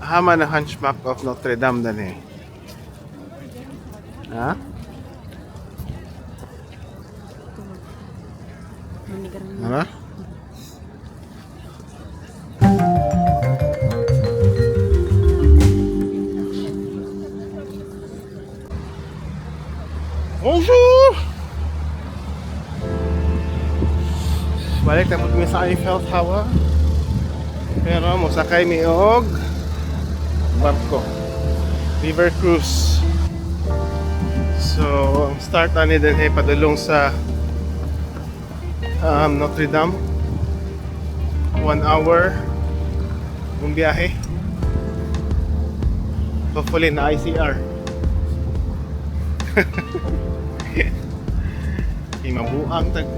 Hama na Hunchback of Notre Dame dan eh. Ha? Ano? Bonjour! Balik na po kami sa Eiffel Tower. Pero musakay mi og barko. River Cruise. So, ang start na ni din ay padulong sa Notre Dame. 1 hour yung biyahe. Hopefully na ICR. Mabuang tag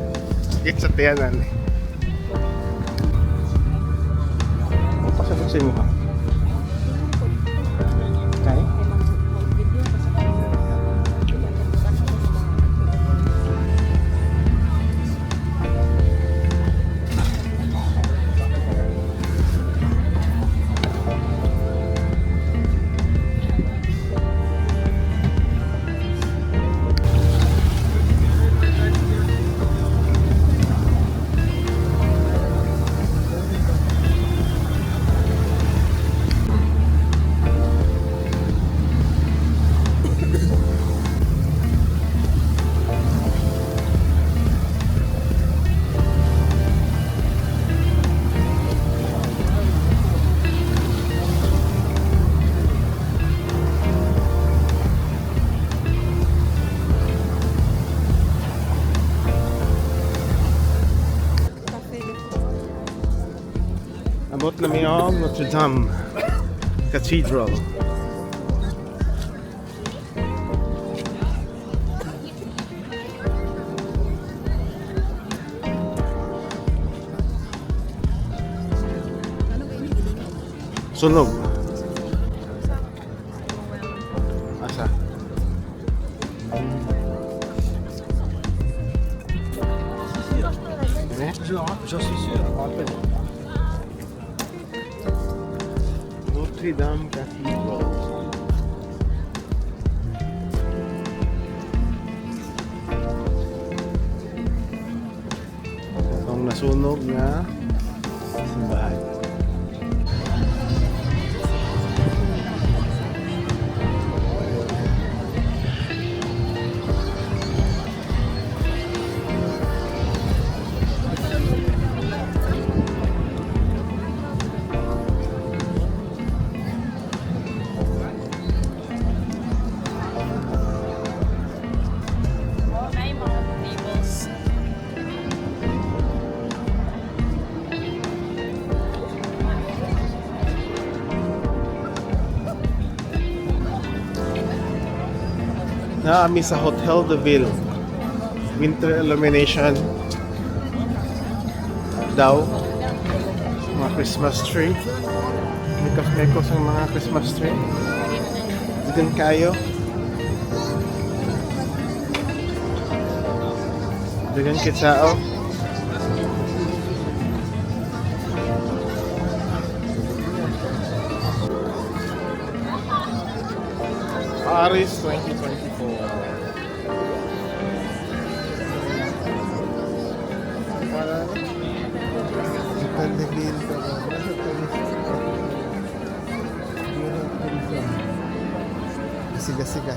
git sa tiyanan eh. Pasabot sa inyo ha. Okay. Abot na mi ang Notre Dame Cathedral. Sunog. Asa? J'en suis sûr. Notre Dame Cathedral. Itong nasunog na simbahan. Naami sa Hotel de Ville. Winter illumination daw. Mga Christmas tree. Mekos ang mga Christmas tree. Digan kayo. Digan kitsao. Paris 2024. Siga-siga.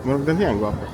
Murag ganyan, gwapo ka.